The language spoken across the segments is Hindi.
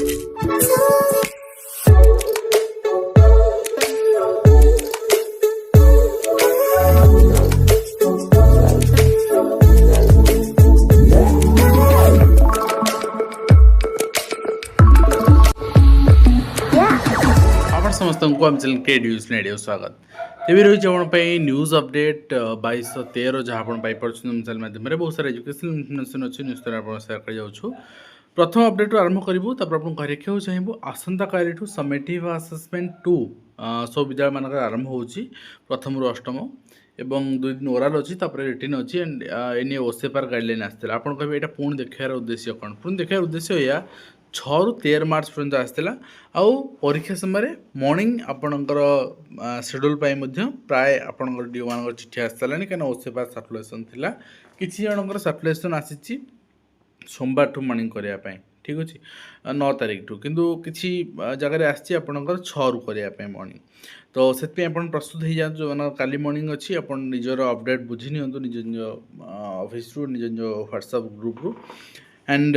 समस्त को आम चैनल के न्यूज नेडियो स्वागत तेज रही है न्यूज अपडेट 2213 जहाँ आप चैनल माध्यम बहुत सारा एजुकेशनल इनफर्मेशन अच्छी न्यूज सेयार कर जाऊँ। प्रथम अपडेट आरंभ करूँ आपको कह रखा चाहूँ आसंता काली समेटिव आसेसमेंट 2 सब विद्यालय मान आरंभ हो प्रथम रु अष्टम एवं 2 दिन ओराल अच्छी रिटिन अच्छी एंड एने ओसेपार गाइडलाइन आसाला आप कहे यहाँ पुणी देखार उद्देश्य कौन पुणी देखार उद्देश्य या 6 ରୁ 13 मार्च पर्यंत आसाला आउ परीक्षा समय मॉर्निंग आपणकर शेड्यूल प्राय आपणकर डी मान चिठी आसाला कहीं ओसेपार सर्कुलेसन थिला किसी जनकर सर्कुलेसन आसी सोमवार ठू मॉर्निंग करने ठीक अच्छे 9 तारीख ठू किंतु किसी जगह आसी आपणकर 6 ରୁ करने मॉर्निंग तो से प्रस्तुत हो जाए जो काली मॉर्निंग अच्छी आप निजर अपडेट बुझी नि निज निज ऑफिस रु निज निज व्हाट्सएप ग्रुप रु एंड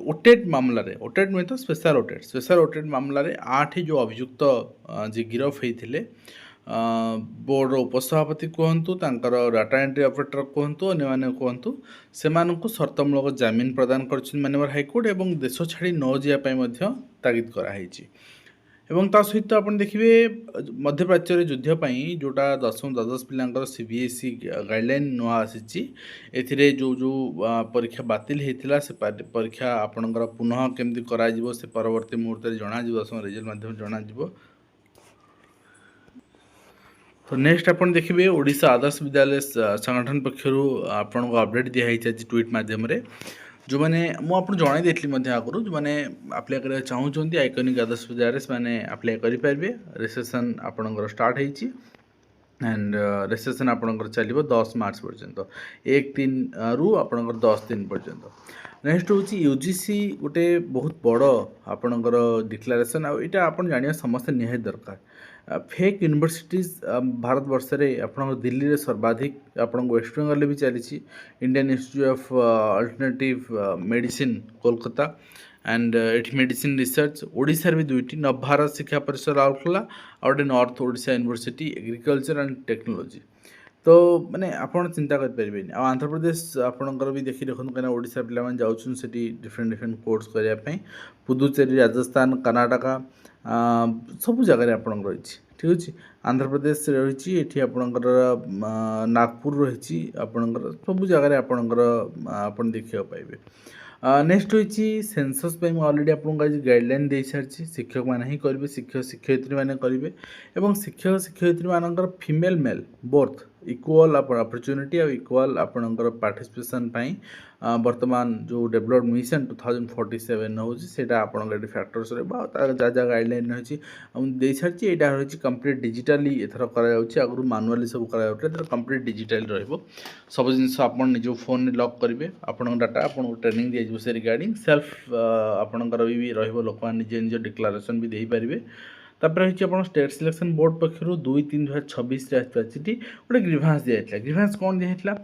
ओटेट मामला रे ओटेट नुहे तो स्पेशल ओटेट मामला रे 8 जो अभियुक्त जी गिरफ होते बोर्ड उपसभापति कहतु डाटा एंट्री ऑपरेटर कहतु अन्य कहतु से शर्तमूलक जमीन प्रदान कर माननीय हाईकोर्ट एवं देश छाड़ी न जावाई तागिद कराई एवं ता सहित आप देखिए मध्यप्राच्य युद्धपाई जोटा 10वीं द्वादश पिलांकर सीबीएसई गाइडलाइन नुआ आसी जो जो परीक्षा बातिल होता से परीक्षा आपणकर पुनः केमती करा से परवर्ती मुहूर्त जना 10वीं रिजल्ट माध्यम जना तो नेक्स्ट आप देखिए ओडिशा आदर्श विद्यालय संगठन पक्षर आपको अपडेट दिखाई आज ट्वीट मध्यम जो मैंने मुझे जन देती आगुरी जो मैंने आप्लाय करने चाहूँगी आइकनिक आदर्श विद्यालय से मैंने आप्लाय करेंगे रेजिस्ट्रेशन आपणकर स्टार्ट होती एंड रेजिस्ट्रेशन आपणकर चलो 10 मार्च पर्यंत 1-3 रु आपणकर 10 दिन पर्यंत नेक्स्ट हूँ यूजीसी गोटे बहुत बड़ आपणकर डिक्लेरेशन आईटा आप जाना समस्ते निहाती दरकार फेक यूनिवर्सिटीज भारत वर्ष में आप दिल्ली रे सर्वाधिक आप वेस्ट बेंगल भी चली Indian institute of alternative medicine Kolkata and eighty medicine research Odisha भी 2टी नवभारत शिक्षा परिषद राउरकेला और गोटे north Odisha university agriculture and technology तो माने आप चिंता करें आंध्र प्रदेश आपणकर भी देखी देखो कहीं ओडिशा पिला जाऊँ से डिफरेंट कोर्स करने पुदुचेरी राजस्थान कर्नाटका सबू जगह आप रही ठीक अच्छे आंध्र प्रदेश रही ये आपणकर नागपुर रही आपणकर सबू जगह आपणकर आप देखा पाइबे नेक्स्ट होती सेंसस अलरेडी आपको गाइडलाइन दे सारी शिक्षक मैंने ही करेंगे शिक्षक शिक्षयित्री मैंने करेंगे और शिक्षक शिक्षयित्री मानकर female male both equal opportunity और इक्वाल आपणकर पार्टिसिपेशन वर्तमान जो डेवलप मिशन 2047 होता आपंकर फैक्टर्स जहाँ गाइडलाइन रही दे सारी यहाँ रही कंप्लीट डिजिटाली एथर कर मानुआली सब कर कंप्लीट डिजिटाल सब जिन आप निज फोन में लॉक करेंगे आपण डाटा आपको ट्रेनिंग दिया से रिगार्डिंग सेल्फ आपणकर भी लोक निजे निज डिक्लारेसन भी दे पारे तापर रही आप स्टेट सिलेक्शन बोर्ड पक्षर 2-3-2026 आसता चिठी गोटे ग्रीभांस दिया ग्रीभांस कौन दिया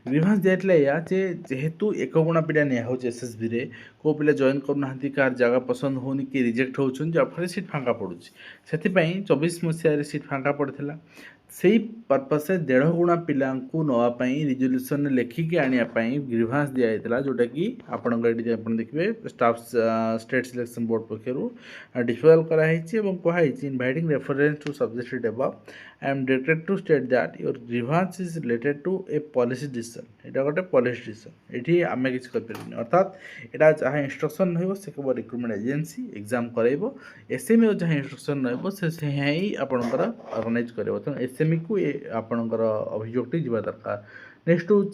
ग्रीभांस दिया या जेहेतु एक गुणा पिला निया एसएसबी रे को पिला जॉइन करना कार जगह पसंद होनी कि रिजेक्ट होती जहाँफल सीट फाँका पड़ू से 24 मसीह सीट फाँका पड़ता से पर्पज से 1.5 गुणा पिला नापी रिजोल्यूशन लेखिकी आने ग्रीभांस दिया जोटा कि आपड़ देखिए स्टाफ स्टेट सिलेक्शन बोर्ड पक्षर डिफल कराई कहुई inviting reference to subject above I am directed to state that your grievance is related to a policy decision यहाँ गोटे पॉलिसी डिसीजन ये आम किसी करें अर्थात यहाँ जहाँ इंस्ट्रक्शन रही केवल रिक्रुटमेंट एजेंसी एग्जाम कराइब एसएमई जहाँ इंस्ट्रक्शन रही आपणकर ऑर्गेनाइज कर एसएमई को आपणकर अभियोगटी जावा दरकार नेक्स्ट हूँ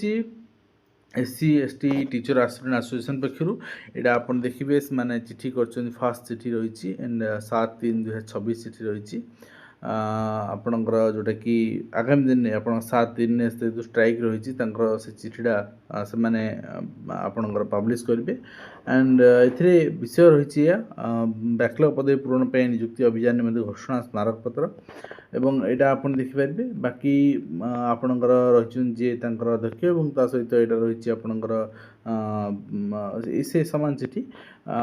SC ST teacher association association पक्षर यहाँ आप देखिए से चिठी कर फास्ट चिठी रही एंड 7-3-2026 चिठी रही ଆପଣଙ୍କର ଯେଉଁଟାକି ଆଗାମୀ ଦିନରେ ଆପଣ 7/3 ସେ ଯେଉଁ ଷ୍ଟ୍ରାଇକ୍ ରହିଛି ତାଙ୍କର ସେ ଚିଠିଟା ସେମାନେ ଆପଣଙ୍କର ପବ୍ଲିଶ କରିବେ। ଆଣ୍ଡ ଏଥିରେ ବିଷୟ ରହିଛି ଏହା ବ୍ୟାକଲଗ୍ ପଦବୀ ପୂରଣ ପାଇଁ ନିଯୁକ୍ତି ଅଭିଯାନ ନିମନ୍ତେ ଘୋଷଣା ସ୍ମାରକପତ୍ର ଏବଂ ଏଇଟା ଆପଣ ଦେଖିପାରିବେ। ବାକି ଆପଣଙ୍କର ରହିଛନ୍ତି ଯିଏ ତାଙ୍କର ଅଧ୍ୟକ୍ଷ ଏବଂ ତା ସହିତ ଏଇଟା ରହିଛି ଆପଣଙ୍କର ସେ ସମାନ ଚିଠି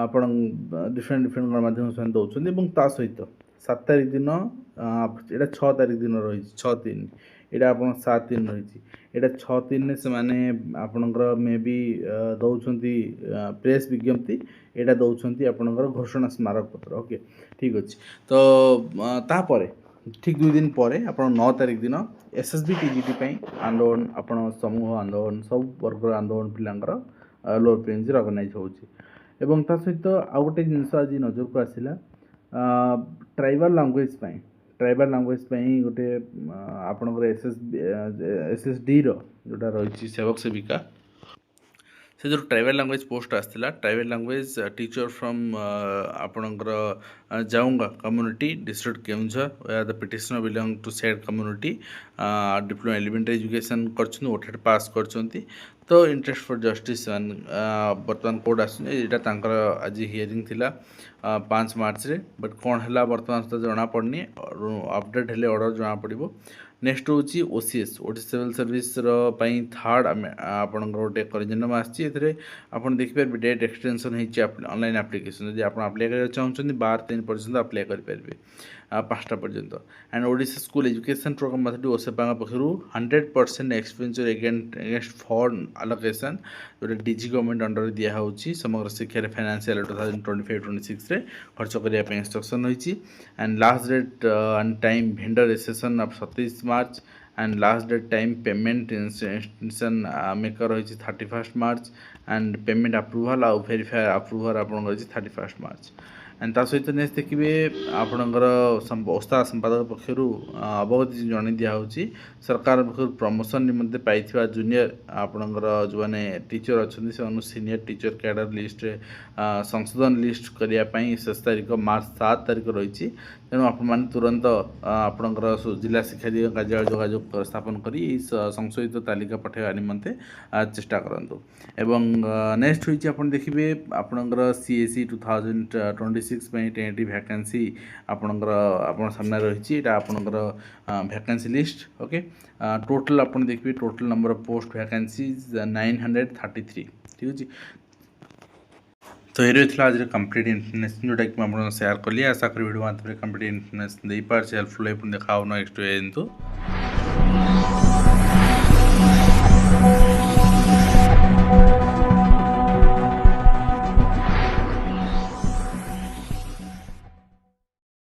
ଆପଣ ଡିଫରେଣ୍ଟ ଗଣମାଧ୍ୟମ ସେମାନେ ଦେଉଛନ୍ତି ଏବଂ ତା ସହିତ 7 ତାରିଖ ଦିନ ଏଇଟା 6 ତାରିଖ ଦିନ ରହିଛି 6/3 ଏଇଟା ଆପଣ 7/3 ରହିଛି ଏଇଟା 6/3ରେ ସେମାନେ ଆପଣଙ୍କର ମେ ବି ଦେଉଛନ୍ତି ପ୍ରେସ୍ ବିଜ୍ଞପ୍ତି ଏଇଟା ଦେଉଛନ୍ତି ଆପଣଙ୍କର ଘୋଷଣା ସ୍ମାରକପତ୍ର। ଓକେ ଠିକ୍ ଅଛି। ତ ତାପରେ ଠିକ୍ 2 ଦିନ ପରେ ଆପଣ 9 ତାରିଖ ଦିନ SSB TGT ପାଇଁ ଆନ୍ଦୋଳନ ଆପଣ ସମୂହ ଆନ୍ଦୋଳନ ସବୁ ବର୍ଗର ଆନ୍ଦୋଳନ ପିଲାଙ୍କର ଲୋଅର ପ୍ରିନ୍ସରେ ଅର୍ଗାନାଇଜ୍ ହେଉଛି। ଏବଂ ତା ସହିତ ଆଉ ଗୋଟେ ଜିନିଷ ଆଜି ନଜରକୁ ଆସିଲା ଟ୍ରାଇବାଲ୍ ଲାଙ୍ଗୁଏଜ୍ ପାଇଁ ଗୋଟେ ଆପଣଙ୍କର SSDର ଯେଉଁଟା ରହିଛି ସେବକ ସେବିକା ସେ ଯେଉଁ ଟ୍ରାଇବାଲ୍ ଲାଙ୍ଗୁଏଜ୍ ପୋଷ୍ଟ ଆସିଥିଲା ଟ୍ରାଇବାଲ୍ ଲାଙ୍ଗୁଏଜ୍ ଟିଚର୍ ଫ୍ରମ୍ ଆପଣଙ୍କର Juang community district Keonjhar the petitioner belong to said community diploma elementary education କରିଛନ୍ତି ଓଟିଟି ପାସ୍ କରିଛନ୍ତି। ତ ଇଣ୍ଟରେଷ୍ଟ ଫର୍ ଜଷ୍ଟିସ୍ ବର୍ତ୍ତମାନ କୋର୍ଟ ଆସୁଛନ୍ତି ଏଇଟା ତାଙ୍କର ଆଜି ହିୟରିଂ ଥିଲା 5 ମାର୍ଚ୍ଚରେ ବଟ୍ କ'ଣ ହେଲା ବର୍ତ୍ତମାନ ସୁଦ୍ଧା ଜଣାପଡ଼ିନି ଅପଡ଼େଟ୍ ହେଲେ ଅର୍ଡ଼ର ଜଣାପଡ଼ିବ। ନେକ୍ସଟ ହେଉଛି OCS ଓଡ଼ିଶା ସିଭିଲ୍ ସର୍ଭିସର ପାଇଁ ଥାର୍ଡ଼ ଆପଣଙ୍କର ଗୋଟେ କରିଜେଣ୍ଡମ୍ ଆସିଛି। ଏଥିରେ ଆପଣ ଦେଖିପାରିବେ ଡେଟ୍ ଏକ୍ସଟେନସନ୍ ହେଇଛି ଅନଲାଇନ୍ ଆପ୍ଲିକେସନ୍ ଯଦି ଆପଣ ଆପ୍ଲାଏ କରିବାକୁ ଚାହୁଁଛନ୍ତି 12/3 ପର୍ଯ୍ୟନ୍ତ ଆପ୍ଲାଏ କରିପାରିବେ 5ଟା ପର୍ଯ୍ୟନ୍ତ। And Odisha school education programme authority ଓସେପାଙ୍କ ପକ୍ଷରୁ 100% ଏକ୍ସପେନ୍ସର ଏଗେନଷ୍ଟ ଫଣ୍ଡ ଆଲୋକେସନ୍ ଯେଉଁଟା DG ଗଭର୍ଣ୍ଣମେଣ୍ଟ ଅଣ୍ଡରରେ ଦିଆହେଉଛି ସମଗ୍ର ଶିକ୍ଷାରେ ଫାଇନାନ୍ସିଆଲ 2025-26ରେ ଖର୍ଚ୍ଚ କରିବା ପାଇଁ ଇନଷ୍ଟ୍ରକ୍ସନ୍ ରହିଛି। And last date and time vendor registration 27 March and last date time payment institution maker ରହିଛି 31 ମାର୍ଚ୍ଚ ଆଣ୍ଡ ପେମେଣ୍ଟ ଆପ୍ରୁଭାଲ୍ ଆଉ ଭେରିଫାଏ ଆପ୍ରୁଭାଲ୍ ଆପଣଙ୍କର ରହିଛି 31 ମାର୍ଚ୍ଚ। ଆଣ୍ଡ ତା ସହିତ ନେକ୍ସଟ ଦେଖିବେ ଆପଣଙ୍କର ଓସ୍ତାଦ ସମ୍ପାଦକ ପକ୍ଷରୁ ଅବଗତି ଜଣାଇ ଦିଆହେଉଛି ସରକାର ପକ୍ଷରୁ ପ୍ରମୋସନ୍ ନିମନ୍ତେ ପାଇଥିବା ଜୁନିୟର ଆପଣଙ୍କର ଯେଉଁମାନେ ଟିଚର୍ ଅଛନ୍ତି ସେମାନଙ୍କୁ ସିନିୟର ଟିଚର କ୍ୟାଡର ଲିଷ୍ଟରେ ସଂଶୋଧନ ଲିଷ୍ଟ କରିବା ପାଇଁ ଶେଷ ତାରିଖ ମାର୍ଚ୍ଚ 7 ତାରିଖ ରହିଛି। ତେଣୁ ଆପଣମାନେ ତୁରନ୍ତ ଆପଣଙ୍କର ଜିଲ୍ଲା ଶିକ୍ଷାଧିକାରୀ କାର୍ଯ୍ୟାଳୟ ଯୋଗାଯୋଗ ସ୍ଥାପନ କରି ଏହି ସଂଶୋଧିତ ତାଲିକା ପଠାଇବା ନିମନ୍ତେ ଚେଷ୍ଟା କରନ୍ତୁ। ଏବଂ ନେକ୍ସଟ ହୋଇଛି ଆପଣ ଦେଖିବେ ଆପଣଙ୍କର CAC 2026 ପାଇଁ 10ଟି ଭ୍ୟାକାନ୍ସି ଆପଣଙ୍କର ଆପଣ ସାମ୍ନାରେ ରହିଛି ଏଇଟା ଆପଣଙ୍କର ଭ୍ୟାକାନ୍ସି ଲିଷ୍ଟ। ଓକେ ଟୋଟାଲ୍ ଆପଣ ଦେଖିବେ ଟୋଟାଲ୍ ନମ୍ବର ଅଫ୍ ପୋଷ୍ଟ ଭ୍ୟାକାନ୍ସିଜ୍ 933 ଠିକ୍ ଅଛି। ତ ଏ ରହିଥିଲା ଆଜିର କମ୍ପ୍ଲିଟ୍ ଇନଫର୍ମେସନ୍ ଯେଉଁଟାକି ମୁଁ ଆପଣଙ୍କ ସେୟାର କଲି ଆଶା କରି ଭିଡ଼ିଓ ମାଧ୍ୟମରେ କମ୍ପ୍ଲିଟ୍ ଇନଫର୍ମେସନ୍ ଦେଇପାରୁଛି ହେଲ୍ପଫୁଲ୍ ଆପଣ ଦେଖା ହେବ ନେକ୍ସଟ ଦିଅନ୍ତୁ।